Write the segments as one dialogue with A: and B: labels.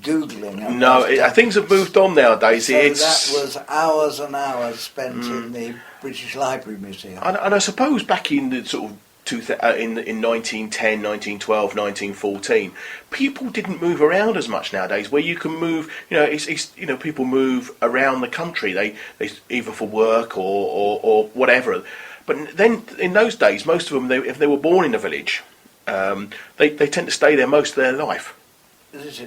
A: Googling.
B: Things have moved on nowadays.
A: So that was hours and hours spent in the British Library Museum.
B: And I suppose back in the sort of in 1910, 1912, 1914, people didn't move around as much nowadays. Where you can move, people move around the country. They either for work or whatever. But then in those days, most of them, if they were born in a village, they tend to stay there most of their life.
A: This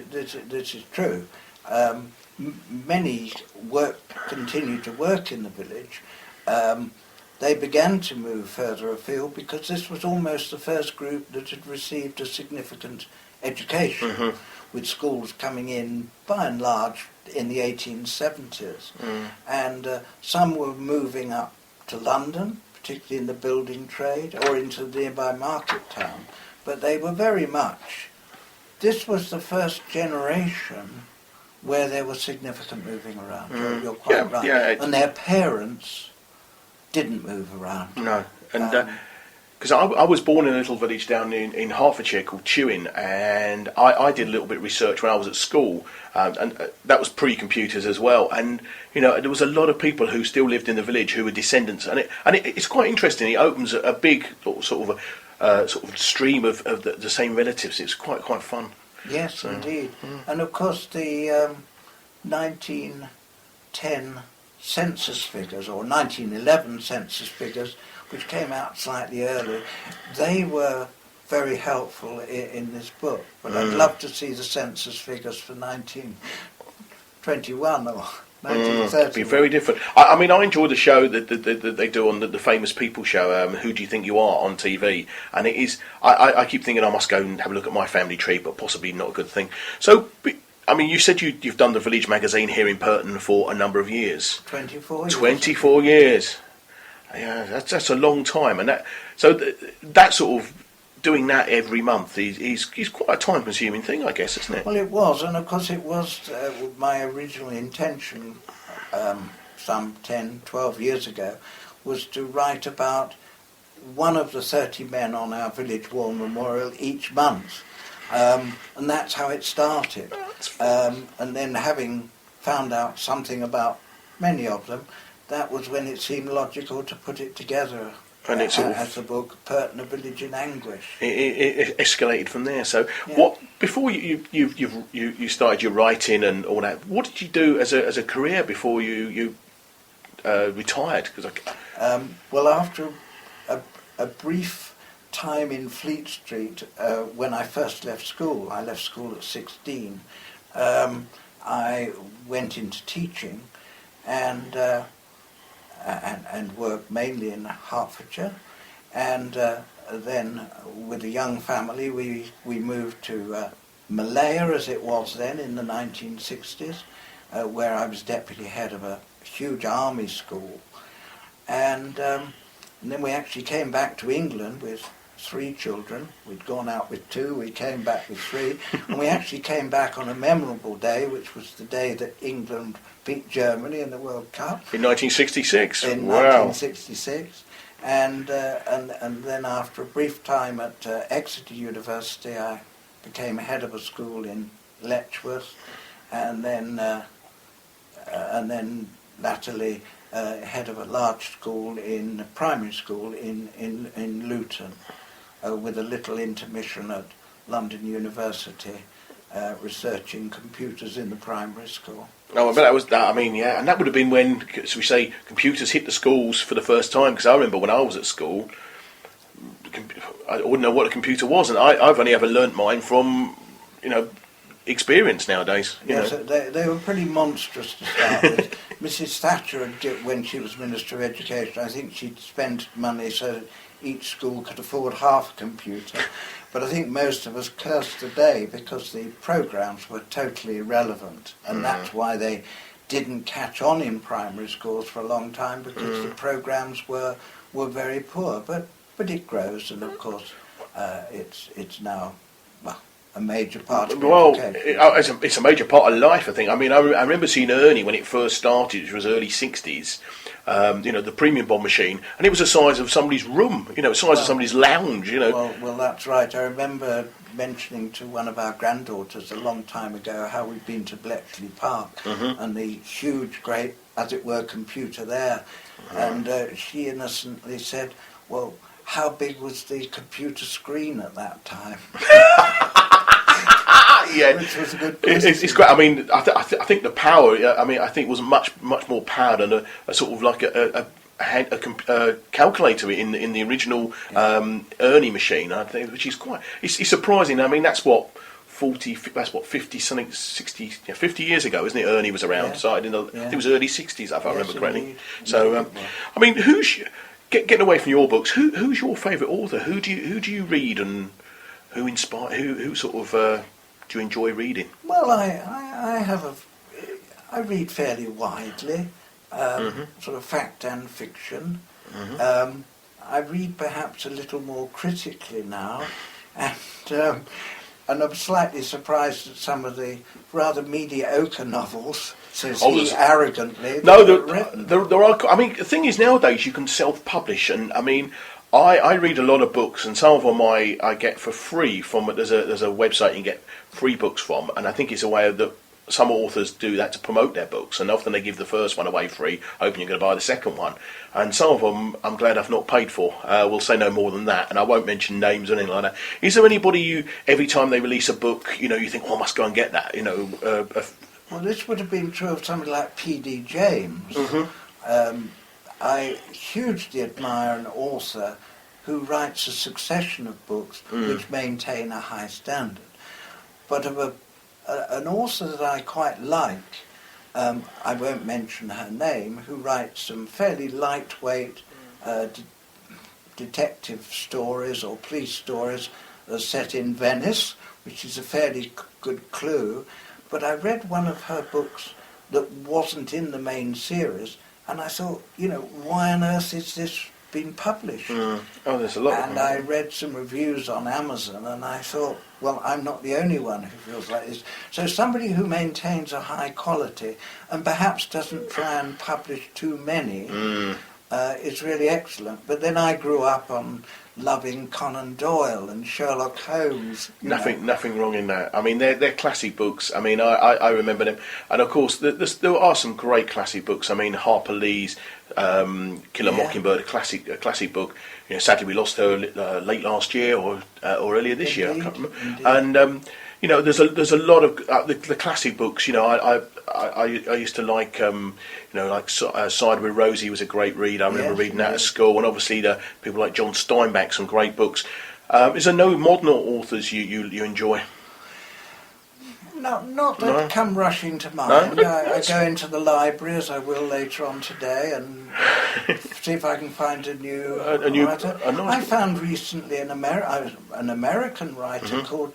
A: is true. Many continued to work in the village. They began to move further afield because this was almost the first group that had received a significant education, with schools coming in by and large in the 1870s. And some were moving up to London, particularly in the building trade, or into the nearby market town. But they were very much... This was the first generation where there was significant moving around. You're quite right. Yeah, and their parents didn't move around.
B: No, and because I was born in a little village down in Hertfordshire called Chewin, and I did a little bit of research when I was at school, and that was pre-computers as well. And there was a lot of people who still lived in the village who were descendants, and it's quite interesting. It opens a big sort of stream of the same relatives. It's quite fun.
A: Yes, indeed. And of course the 1910 census figures, or 1911 census figures, which came out slightly early, they were very helpful in this book. But I'd love to see the census figures for 1921 or 1930.
B: It'd be very different. I mean, I enjoy the show that they do on the Famous People show, Who Do You Think You Are, on TV. And it is, I keep thinking I must go and have a look at my family tree, but possibly not a good thing. So... I mean, you said you've done the Village magazine here in Purton for a number of years.
A: 24 years.
B: 24 years. Yeah, that's a long time, and that sort of doing that every month is quite a time-consuming thing, I guess, isn't it?
A: Well, it was, and of course it was my original intention some 10, 12 years ago, was to write about one of the 30 men on our village war memorial each month. And that's how it started. And then having found out something about many of them, that was when it seemed logical to put it together
B: and
A: as a book, Purton, a Village in Anguish.
B: It escalated from there. So,
A: yeah.
B: Before you started your writing and all that, what did you do as a career before you retired?
A: Well, after a brief time in Fleet Street, when I first left school at 16, I went into teaching and worked mainly in Hertfordshire, and then with a young family we moved to Malaya, as it was then, in the 1960s, where I was deputy head of a huge army school, and then we actually came back to England with 3 children. We'd gone out with 2, we came back with 3, and we actually came back on a memorable day, which was the day that England beat Germany in the World Cup.
B: In 1966?
A: In
B: wow.
A: 1966. And then after a brief time at Exeter University, I became head of a school in Letchworth, and then latterly head of a large school primary school in Luton, with a little intermission at London University, researching computers in the primary school.
B: Oh, I bet that was that. I mean, yeah, and that would have been when, so we say, computers hit the schools for the first time. Because I remember when I was at school, I wouldn't know what a computer was, and I've only ever learnt mine from, experience nowadays.
A: Yes, they were pretty monstrous to start with. Mrs. Thatcher, when she was Minister of Education, I think she'd spent money so that each school could afford half a computer. But I think most of us cursed the day because the programmes were totally irrelevant, and that's why they didn't catch on in primary schools for a long time, because the programmes were very poor. But it grows, and of course it's now a major part of education.
B: It's a major part of life, I think. I mean, I remember seeing Ernie when it first started, which was early 60s, the premium bomb machine, and it was the size of somebody's room, the size of somebody's lounge,
A: Well, that's right. I remember mentioning to one of our granddaughters a long time ago how we'd been to Bletchley Park and the huge, great, as it were, computer there. And she innocently said, well, how big was the computer screen at that time?
B: Yeah,
A: which was a good question.
B: It's great. I mean, I think the power. I mean, I think it was much more power than a sort of like a calculator in the original Ernie machine. I think, which is quite. It's surprising. I mean, that's what 50 something 60 50 years ago, isn't it? Ernie was around. Started in the I think it was early 60s, if I remember correctly.
A: Indeed.
B: So, I mean, getting away from your books? Who's your favourite author? Who do you read, and who inspire? Who sort of do you enjoy reading?
A: Well, I read fairly widely, sort of fact and fiction. I read perhaps a little more critically now, and I'm slightly surprised at some of the rather mediocre novels, says he arrogantly.
B: No, there are. I mean, the thing is, nowadays you can self-publish, and I mean, I read a lot of books, and some of them I get for free from. There's a website you can get free books from, and I think it's a way that some authors do that to promote their books, and often they give the first one away free, hoping you're going to buy the second one. And some of them I'm glad I've not paid for. We'll say no more than that, and I won't mention names or anything like that. Is there anybody every time they release a book, you think, oh, I must go and get that?
A: Well, this would have been true of somebody like P.D. James. I hugely admire an author who writes a succession of books which maintain a high standard. But of an author that I quite like, I won't mention her name, who writes some fairly lightweight detective stories or police stories set in Venice, which is a fairly good clue. But I read one of her books that wasn't in the main series, and I thought, why on earth is this been published?
B: Oh, there's a lot.
A: And I read some reviews on Amazon, and I thought, well, I'm not the only one who feels like this. So somebody who maintains a high quality and perhaps doesn't try and publish too many is really excellent. But then I grew up on loving Conan Doyle and Sherlock Holmes.
B: Nothing wrong in that. I mean, they're classic books. I mean, I remember them, and of course there are some great classic books. I mean, Harper Lee's Kill a Mockingbird, a classic book. Sadly we lost her late last year or earlier this year. I can't remember. And there's a lot of the classic books. I used to like Side with Rosie was a great read. I remember reading that at school, and obviously the people like John Steinbeck, some great books. Is there no modern authors you enjoy?
A: No, not that come rushing to mind.
B: No?
A: I go into the library, as I will later on today, and see if I can find a new writer. I found recently an American writer called,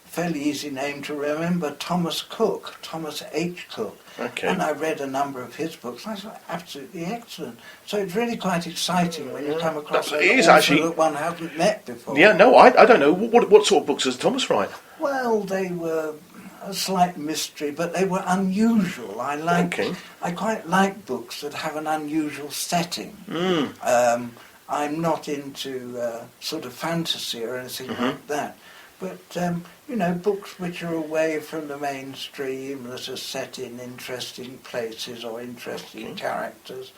A: fairly easy name to remember, Thomas H. Cook.
B: Okay.
A: And I read a number of his books, and I thought, absolutely excellent. So it's really quite exciting when you come across an author that one hasn't met before.
B: Yeah, no, I don't know. What sort of books does Thomas write?
A: Well, they were a slight mystery, but they were unusual. I quite like books that have an unusual setting. I'm not into sort of fantasy or anything like that, but books which are away from the mainstream, that are set in interesting places or interesting characters.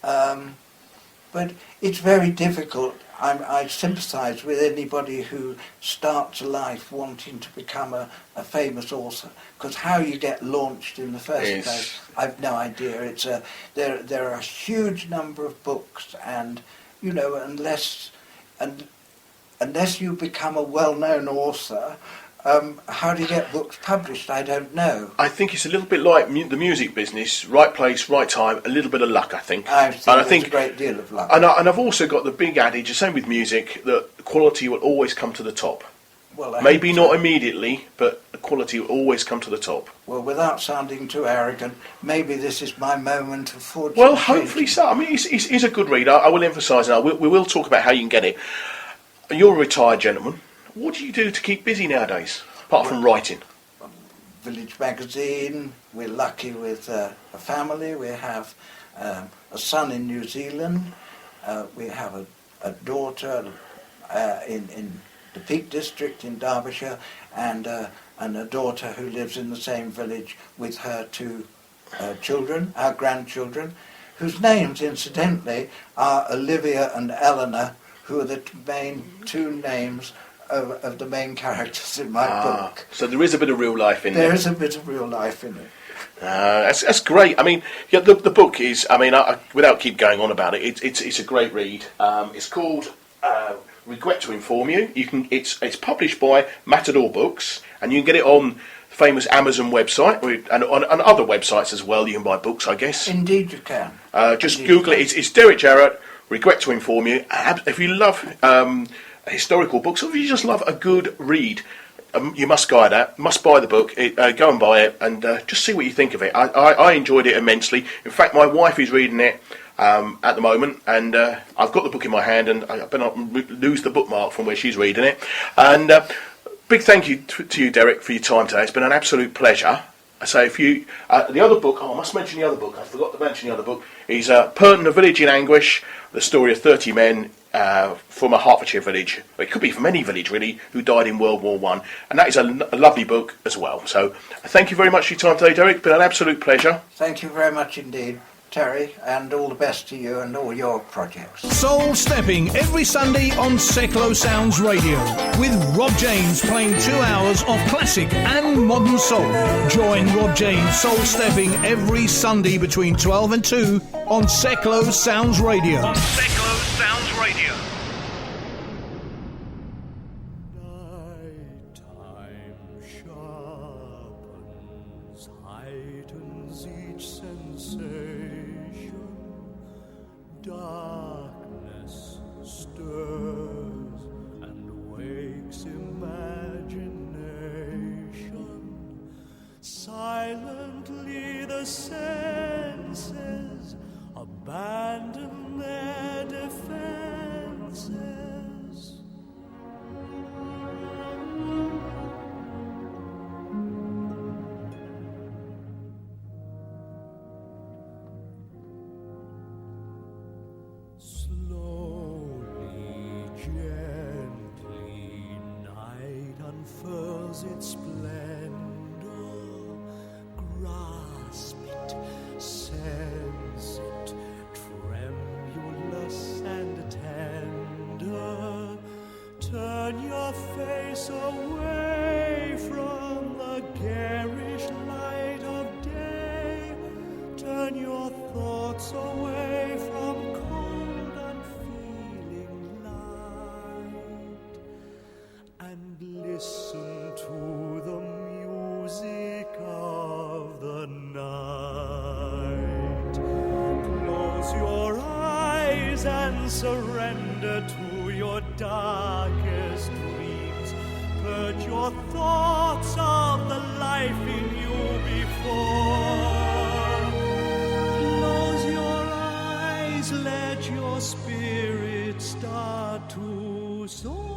A: But it's very difficult. I sympathise with anybody who starts life wanting to become a famous author, because how you get launched in the first place, I've no idea. There are a huge number of books, and unless you become a well-known author, how do you get books published? I don't know.
B: I think it's a little bit like the music business: right place, right time, a little bit of luck. I think.
A: I think a great deal of luck.
B: And I've also got the big adage, the same with music, that quality will always come to the top.
A: Well,
B: maybe not immediately, but the quality will always come to the top.
A: Well, without sounding too arrogant, maybe this is my moment of fortune.
B: Well, hopefully so. I mean, he's a good reader. I will emphasise now. We will talk about how you can get it. You're a retired gentleman. What do you do to keep busy nowadays, apart from writing?
A: Village magazine. We're lucky with a family. We have a son in New Zealand. We have a daughter in the Peak District in Derbyshire, and a daughter who lives in the same village with her two children, our grandchildren, whose names, incidentally, are Olivia and Eleanor, who are the two names of the main characters in my book.
B: So there is a bit of real life in there.
A: There is a bit of real life in it.
B: That's great. I mean, yeah, the book is. I mean, without keep going on about it, it's a great read. It's called Regret to Inform You. It's published by Matador Books, and you can get it on the famous Amazon website and on other websites as well. You can buy books, I guess.
A: Indeed, you can.
B: Just Google it. It's Derek Jarrett. Regret to Inform You. If you love historical books, or if you just love a good read, you must buy the book. Go and buy it, and just see what you think of it. I enjoyed it immensely. In fact, my wife is reading it at the moment, and I've got the book in my hand, and I better not lose the bookmark from where she's reading it. And big thank you to you, Derek, for your time today. It's been an absolute pleasure. So if you, the other book, I must mention the other book, I forgot to mention the other book, is Purton, A Village in Anguish, the story of 30 men from a Hertfordshire village, it could be from any village really, who died in World War One, and that is a lovely book as well. So thank you very much for your time today, Derek. It's been an absolute pleasure.
A: Thank you very much indeed, Terry, and all the best to you and all your projects.
C: Soul Stepping every Sunday on Seklo Sounds Radio, with Rob James playing 2 hours of classic and modern soul. Join Rob James Soul Stepping every Sunday between 12 and 2 on Seklo Sounds Radio. On Seklo Sounds Radio.
D: Nighttime sharpens, heightens each sensation. Darkness stirs and wakes imagination. Silently the senses abandon their defenses. Slowly, gently, night unfurls its splendor. Grasp it, sense it, tremulous and tender. Turn your face away from the garish light of day. Turn your thoughts away from cold, unfeeling light, and listen to the music of the night. Close your eyes and surrender to your darkest dreams. Purge your thoughts of the life in you before. Close your eyes, let your spirit start to soar.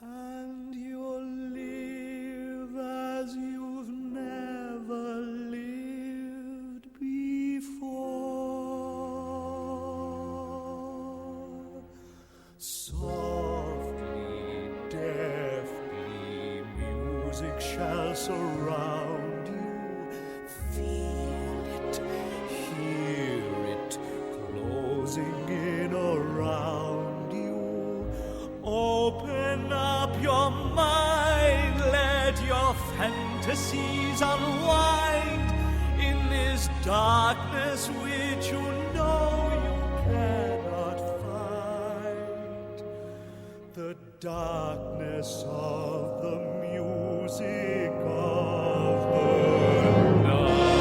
D: And you'll live as you've never lived before. Softly, deftly, music shall surround you. Feel it, hear it, closing in around you. Open up your mind, let your fantasies unwind in this darkness which you know you cannot fight. The darkness of the music of the night.